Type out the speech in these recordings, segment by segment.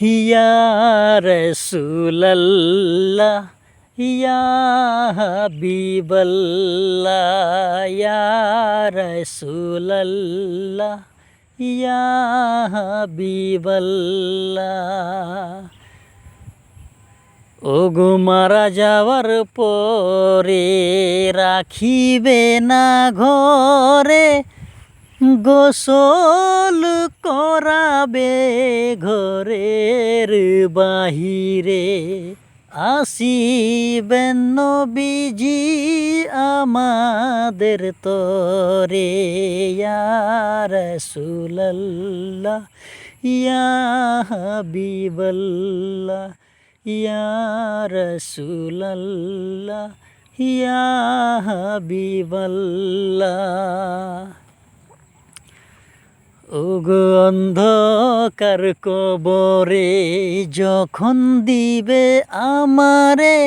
ইয়া রাসূলাল্লাহ ইয়া হাবিবাল্লাহ ইয়া রাসূলাল্লাহ ইয়া হাবিবাল্লাহ। ওগো মারা যাওয়ার পরে রাখিবে না ঘরে, গোসল করাবে ঘরের বাহিরে। আসিবেন নবীজি আমাদের তরে, ইয়া রাসূলাল্লাহ ইয়া হাবিবাল্লাহ ইয়া রাসূলাল্লাহ ইয়া হাবিবাল্লাহ। ওগো অন্ধকার কবরে যখন দিবে আমারে,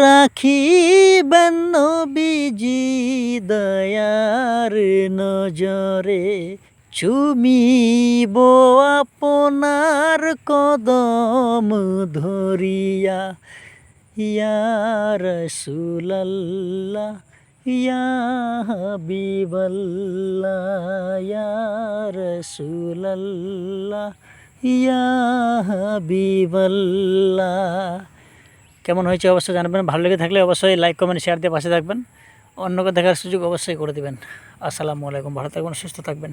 রাখিবেন নবীজি দয়ার নজরে। চুমিব আপনার কদম ধরিয়া, ইয়া রাসূলাল্লাহ ইয়া হাবিবাল্লাহ ইয়া রাসূলাল্লাহ ইয়া হাবিবাল্লাহ। কেমন হয়েছে অবশ্যই জানাবেন। ভালো লেগে থাকলে অবশ্যই লাইক কমেন্ট শেয়ার দিয়ে পাশে থাকবেন। অন্যকে দেখার সুযোগ অবশ্যই করে দেবেন। আসসালামু আলাইকুম। ভালো থাকবেন, সুস্থ থাকবেন।